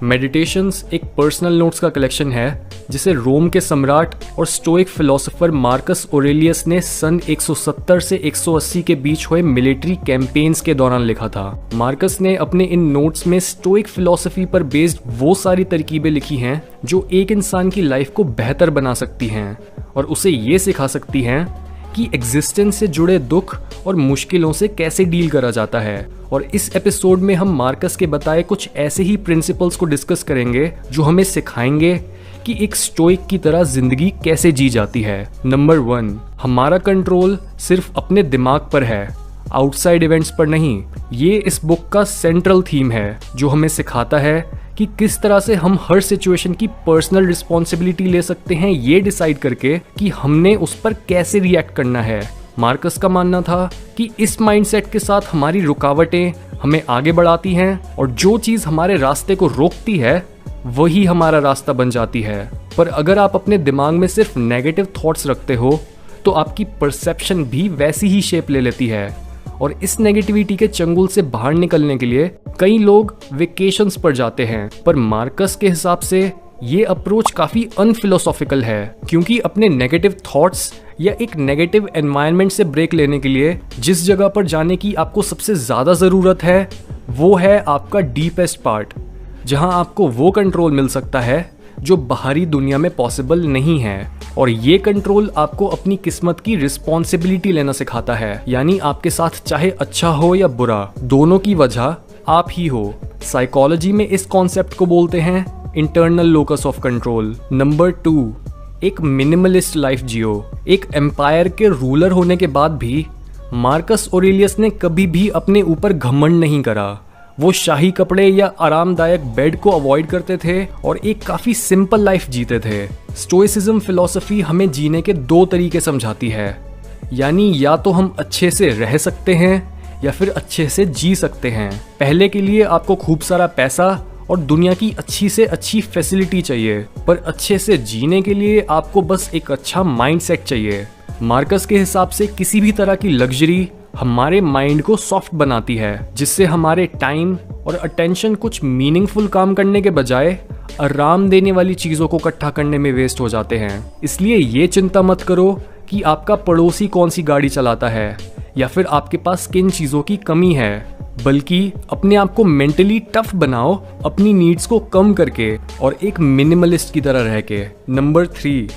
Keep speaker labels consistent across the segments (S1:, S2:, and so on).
S1: Meditations एक personal notes का collection है जिसे रोम के सम्राट और स्टोइक फिलोसोफर मार्कस ऑरेलियस ने सन 170 से 180 के बीच हुए मिलिट्री कैंपेन्स के दौरान लिखा था। मार्कस ने अपने इन नोट्स में स्टोइक फिलोसफी पर बेस्ड वो सारी तरकीबें लिखी हैं जो एक इंसान की लाइफ को बेहतर बना सकती हैं और उसे ये सिखा सकती हैं कि एग्जिस्टेंस से जुड़े दुख और मुश्किलों से कैसे डील करा जाता है। और इस एपिसोड में हम मार्कस के बताए कुछ ऐसे ही प्रिंसिपल्स को डिस्कस करेंगे जो हमें सिखाएंगे कि एक स्टोइक की तरह जिंदगी कैसे जी जाती है। नंबर 1, हमारा कंट्रोल सिर्फ अपने दिमाग पर है, आउटसाइड इवेंट्स पर नहीं। ये इस बुक का सेंट्रल थीम है जो हमें सिखाता है कि किस तरह से हम हर सिचुएशन की पर्सनल रिस्पॉन्सिबिलिटी ले सकते हैं, ये डिसाइड करके कि हमने उस पर कैसे रिएक्ट करना है। मार्कस का मानना था कि इस माइंडसेट के साथ हमारी रुकावटें हमें आगे बढ़ाती हैं और जो चीज़ हमारे रास्ते को रोकती है वही हमारा रास्ता बन जाती है। पर अगर आप अपने दिमाग में सिर्फ नेगेटिव थॉट्स रखते हो तो आपकी परसेप्शन भी वैसी ही शेप ले लेती है। और इस नेगेटिविटी के चंगुल से बाहर निकलने के लिए कई लोग वेकेशंस पर जाते हैं, पर मार्कस के हिसाब से ये अप्रोच काफ़ी अनफिलोसॉफिकल है, क्योंकि अपने नेगेटिव थॉट्स या एक नेगेटिव एनवायरनमेंट से ब्रेक लेने के लिए जिस जगह पर जाने की आपको सबसे ज़्यादा ज़रूरत है वो है आपका डीपेस्ट पार्ट, जहां आपको वो कंट्रोल मिल सकता है जो बाहरी दुनिया में पॉसिबल नहीं है। और ये कंट्रोल आपको अपनी किस्मत की रिस्पॉन्सिबिलिटी लेना सिखाता है, यानी आपके साथ चाहे अच्छा हो या बुरा, दोनों की वजह आप ही हो। साइकोलॉजी में इस कॉन्सेप्ट को बोलते हैं internal locus of control. Number 2, एक मिनिमलिस्ट लाइफ जियो। एक एम्पायर के रूलर होने के बाद भी मार्कस ऑरेलियस ने कभी भी अपने ऊपर घमंड नहीं करा। वो शाही कपड़े या आरामदायक बेड को अवॉइड करते थे और एक काफी सिंपल लाइफ जीते थे। स्टोइसिज्म फिलॉसफी हमें जीने के 2 तरीके समझाती है, यानी या तो हम अच्छे से रह सकते हैं या फिर अच्छे से जी सकते हैं। पहले के लिए आपको खूब सारा पैसा और दुनिया की अच्छी से अच्छी फैसिलिटी चाहिए, पर अच्छे से जीने के लिए आपको बस एक अच्छा माइंडसेट चाहिए। मार्कस के हिसाब से किसी भी तरह की लग्जरी हमारे माइंड को सॉफ्ट बनाती है, जिससे हमारे टाइम और अटेंशन कुछ मीनिंगफुल काम करने के बजाय आराम देने वाली चीज़ों को इकट्ठा करने में वेस्ट हो जाते हैं। इसलिए ये चिंता मत करो कि आपका पड़ोसी कौन सी गाड़ी चलाता है या फिर आपके पास किन चीज़ों की कमी है, बल्कि अपने आप को मेंटली टफ बनाओ अपनी नीड्स को कम करके और एक मिनिमलिस्ट की तरह रह के। नंबर 3,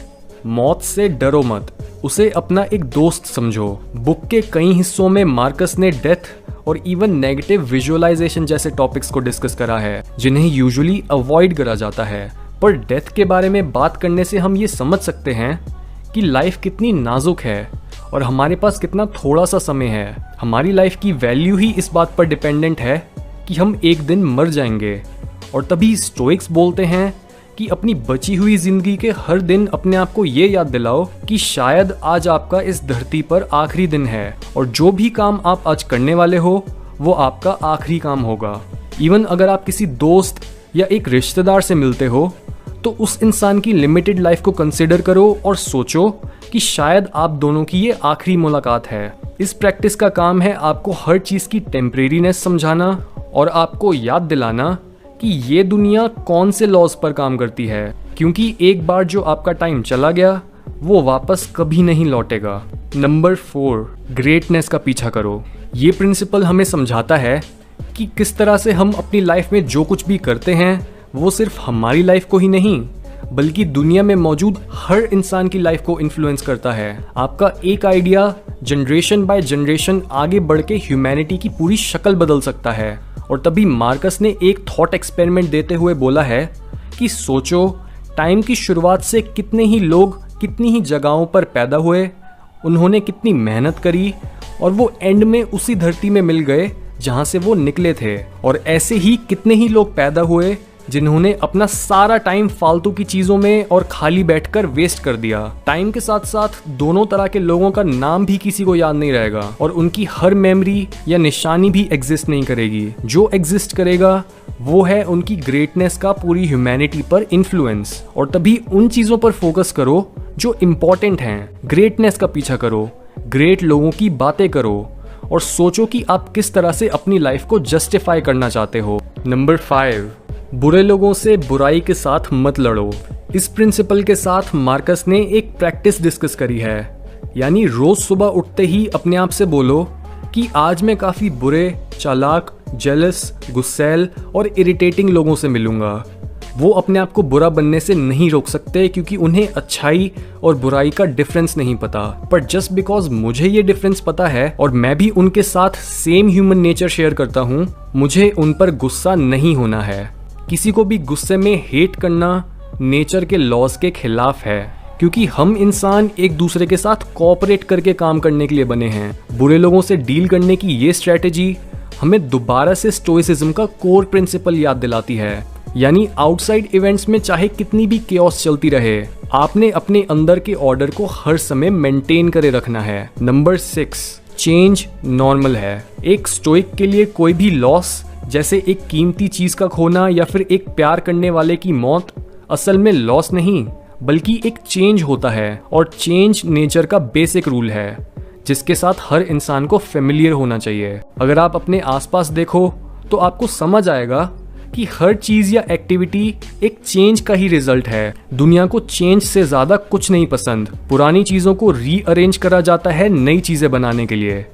S1: मौत से डरो मत, उसे अपना एक दोस्त समझो। बुक के कई हिस्सों में मार्कस ने डेथ और इवन नेगेटिव विजुअलाइजेशन जैसे टॉपिक्स को डिस्कस करा है जिन्हें यूजुअली अवॉइड करा जाता है। पर डेथ के बारे में बात करने से हम ये समझ सकते हैं कि लाइफ कितनी नाजुक है और हमारे पास कितना थोड़ा सा समय है। हमारी लाइफ की वैल्यू ही इस बात पर डिपेंडेंट है कि हम एक दिन मर जाएंगे। और तभी स्टोइक्स बोलते हैं कि अपनी बची हुई जिंदगी के हर दिन अपने आप को ये याद दिलाओ कि शायद आज आपका इस धरती पर आखिरी दिन है और जो भी काम आप आज करने वाले हो वो आपका आखिरी काम होगा। इवन अगर आप किसी दोस्त या एक रिश्तेदार से मिलते हो तो उस इंसान की लिमिटेड लाइफ को कंसिडर करो और सोचो कि शायद आप दोनों की ये आखिरी मुलाकात है। इस प्रैक्टिस का काम है आपको हर चीज़ की टेम्परेरीनेस समझाना और आपको याद दिलाना कि ये दुनिया कौन से लॉज पर काम करती है, क्योंकि एक बार जो आपका टाइम चला गया वो वापस कभी नहीं लौटेगा। नंबर 4, ग्रेटनेस का पीछा करो। ये प्रिंसिपल हमें समझाता है कि किस तरह से हम अपनी लाइफ में जो कुछ भी करते हैं वो सिर्फ हमारी लाइफ को ही नहीं बल्कि दुनिया में मौजूद हर इंसान की लाइफ को इन्फ्लुएंस करता है। आपका एक आइडिया जनरेशन बाय जनरेशन आगे बढ़ के ह्यूमैनिटी की पूरी शक्ल बदल सकता है। और तभी मार्कस ने एक थॉट एक्सपेरिमेंट देते हुए बोला है कि सोचो टाइम की शुरुआत से कितने ही लोग कितनी ही जगहों पर पैदा हुए, उन्होंने कितनी मेहनत करी और वो एंड में उसी धरती में मिल गए जहां से वो निकले थे। और ऐसे ही कितने ही लोग पैदा हुए जिन्होंने अपना सारा टाइम फालतू की चीजों में और खाली बैठकर वेस्ट कर दिया। टाइम के साथ साथ दोनों तरह के लोगों का नाम भी किसी को याद नहीं रहेगा और उनकी हर मेमोरी या निशानी भी एग्जिस्ट नहीं करेगी। जो एग्जिस्ट करेगा वो है उनकी ग्रेटनेस का पूरी ह्यूमैनिटी पर इन्फ्लुएंस। और तभी उन चीजों पर फोकस करो जो इम्पोर्टेंट हैं। ग्रेटनेस का पीछा करो, ग्रेट लोगों की बातें करो और सोचो कि आप किस तरह से अपनी लाइफ को जस्टिफाई करना चाहते हो। नंबर 5, बुरे लोगों से बुराई के साथ मत लड़ो। इस प्रिंसिपल के साथ मार्कस ने एक प्रैक्टिस डिस्कस करी है, यानी रोज सुबह उठते ही अपने आप से बोलो कि आज मैं काफी बुरे, चालाक, जेलस, गुस्सैल और इरिटेटिंग लोगों से मिलूंगा। वो अपने आप को बुरा बनने से नहीं रोक सकते क्योंकि उन्हें अच्छाई और बुराई का डिफरेंस नहीं पता, पर जस्ट बिकॉज मुझे ये डिफरेंस पता है और मैं भी उनके साथ सेम ह्यूमन नेचर शेयर करता हूँ, मुझे उन पर गुस्सा नहीं होना है। किसी को भी गुस्से में हेट करना नेचर के लॉज के खिलाफ है, क्योंकि हम इंसान एक दूसरे के साथ कोऑपरेट करके काम करने के लिए बने हैं। बुरे लोगों से डील करने की ये स्ट्रेटेजी हमें दोबारा से स्टोइसिज्म का कोर प्रिंसिपल याद दिलाती है, यानी आउटसाइड इवेंट्स में चाहे कितनी भी केओस चलती रहे, आपने अपने अंदर के ऑर्डर को हर समय मेंटेन करे रखना है। नंबर 6, चेंज नॉर्मल है। एक स्टोइक के लिए कोई भी लॉस, जैसे एक कीमती चीज का खोना या फिर एक प्यार करने वाले की मौत, असल में लॉस नहीं बल्कि एक चेंज होता है, और चेंज नेचर का बेसिक रूल है जिसके साथ हर इंसान को फेमिलियर होना चाहिए। अगर आप अपने आसपास देखो तो आपको समझ आएगा कि हर चीज या एक्टिविटी एक चेंज का ही रिजल्ट है। दुनिया को चेंज से ज्यादा कुछ नहीं पसंद। पुरानी चीजों को रीअरेंज करा जाता है नई चीजें बनाने के लिए,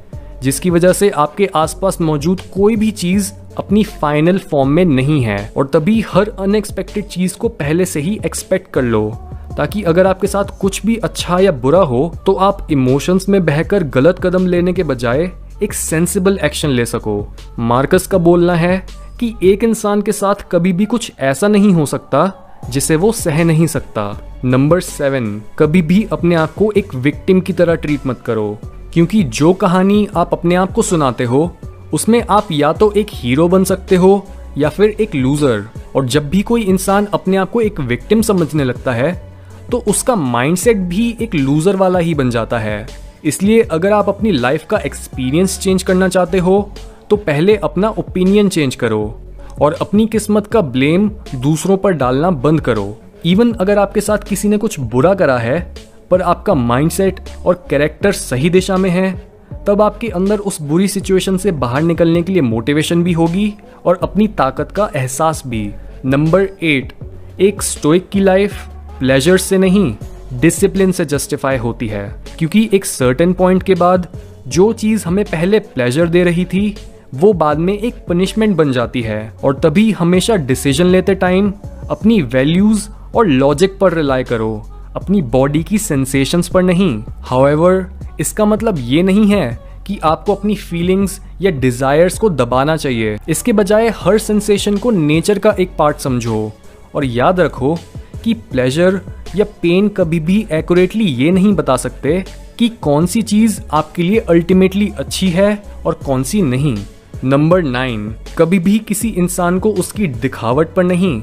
S1: जिसकी वजह से आपके आसपास मौजूद कोई भी चीज अपनी फाइनल फॉर्म में नहीं है। और तभी हर अनएक्सपेक्टेड चीज को पहले से ही एक्सपेक्ट कर लो, ताकि अगर आपके साथ कुछ भी अच्छा या बुरा हो तो आप इमोशंस में बहकर गलत कदम लेने के बजाय एक सेंसिबल एक्शन ले सको। मार्कस का बोलना है कि एक इंसान के साथ कभी भी कुछ ऐसा नहीं हो सकता जिसे वो सह नहीं सकता। नंबर 7, कभी भी अपने आप को एक विक्टिम की तरह ट्रीट मत करो, क्योंकि जो कहानी आप अपने आप को सुनाते हो उसमें आप या तो एक हीरो बन सकते हो या फिर एक लूजर। और जब भी कोई इंसान अपने आप को एक विक्टिम समझने लगता है तो उसका माइंडसेट भी एक लूजर वाला ही बन जाता है। इसलिए अगर आप अपनी लाइफ का एक्सपीरियंस चेंज करना चाहते हो तो पहले अपना ओपिनियन चेंज करो और अपनी किस्मत का ब्लेम दूसरों पर डालना बंद करो। इवन अगर आपके साथ किसी ने कुछ बुरा करा है पर आपका माइंडसेट और कैरेक्टर सही दिशा में है, तब आपके अंदर उस बुरी सिचुएशन से बाहर निकलने के लिए मोटिवेशन भी होगी और अपनी ताकत का एहसास भी। नंबर 8, एक स्टोइक की लाइफ प्लेजर से नहीं डिसिप्लिन से जस्टिफाई होती है, क्योंकि एक सर्टेन पॉइंट के बाद जो चीज हमें पहले प्लेजर दे रही थी वो बाद में एक पनिशमेंट बन जाती है। और तभी हमेशा डिसीजन लेते टाइम अपनी वैल्यूज और लॉजिक पर रिलाई करो, अपनी बॉडी की सेंसेशंस पर नहीं। हाउएवर, इसका मतलब ये नहीं है कि आपको अपनी फीलिंग्स या डिजायर्स को दबाना चाहिए। इसके बजाय हर सेंसेशन को नेचर का एक पार्ट समझो और याद रखो कि प्लेजर या पेन कभी भी एक्यूरेटली ये नहीं बता सकते कि कौन सी चीज आपके लिए अल्टीमेटली अच्छी है और कौन सी नहीं। नंबर 9, कभी भी किसी इंसान को उसकी दिखावट पर नहीं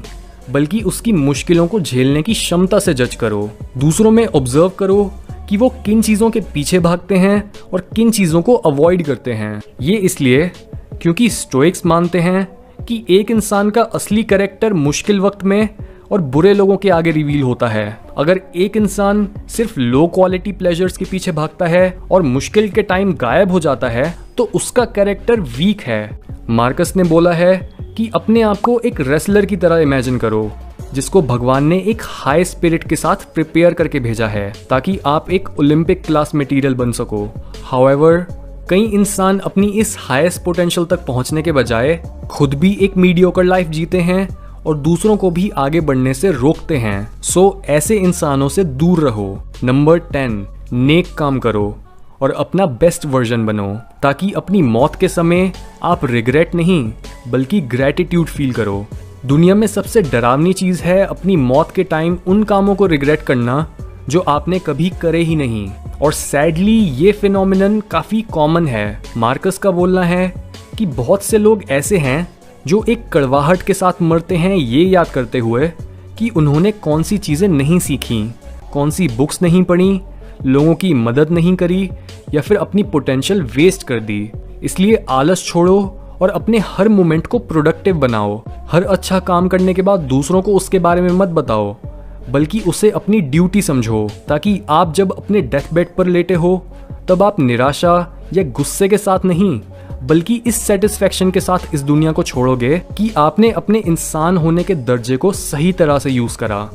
S1: बल्कि उसकी मुश्किलों को झेलने की क्षमता से जज करो। दूसरों में ऑब्जर्व करो कि वो किन चीजों के पीछे भागते हैं और किन चीजों को अवॉइड करते हैं। ये इसलिए क्योंकि स्टोइक्स मानते हैं कि एक इंसान का असली कैरेक्टर मुश्किल वक्त में और बुरे लोगों के आगे रिवील होता है। अगर एक इंसान सिर्फ लो क्वालिटी प्लेजर्स के पीछे भागता है और मुश्किल के टाइम गायब हो जाता है तो उसका कैरेक्टर वीक है। मार्कस ने बोला है कि अपने आप को एक रेसलर की तरह इमेजिन करो जिसको भगवान ने एक हाई स्पिरिट के साथ प्रिपेयर करके भेजा है ताकि आप एक ओलंपिक क्लास मटेरियल बन सको। हाउएवर, कई इंसान अपनी इस हाईएस्ट पोटेंशियल तक पहुंचने के बजाय खुद भी एक मीडियोकर लाइफ जीते हैं और दूसरों को भी आगे बढ़ने से रोकते हैं। सो ऐसे इंसानों से दूर रहो। नंबर 10, नेक काम करो और अपना बेस्ट वर्जन बनो ताकि अपनी मौत के समय आप रिग्रेट नहीं बल्कि ग्रेटिट्यूड फील करो। दुनिया में सबसे डरावनी चीज है अपनी मौत के टाइम उन कामों को रिग्रेट करना जो आपने कभी करे ही नहीं, और सैडली ये फिनोमिनन काफी कॉमन है। मार्कस का बोलना है कि बहुत से लोग ऐसे हैं जो एक कड़वाहट के साथ मरते हैं ये याद करते हुए कि उन्होंने कौन सी चीजें नहीं सीखी, कौन सी बुक्स नहीं पढ़ी, लोगों की मदद नहीं करी या फिर अपनी पोटेंशियल वेस्ट कर दी। इसलिए आलस छोड़ो और अपने हर मोमेंट को प्रोडक्टिव बनाओ। हर अच्छा काम करने के बाद दूसरों को उसके बारे में मत बताओ बल्कि उसे अपनी ड्यूटी समझो, ताकि आप जब अपने डेथ बेड पर लेटे हो तब आप निराशा या गुस्से के साथ नहीं बल्कि इस सेटिस्फेक्शन के साथ इस दुनिया को छोड़ोगे कि आपने अपने इंसान होने के दर्जे को सही तरह से यूज करा।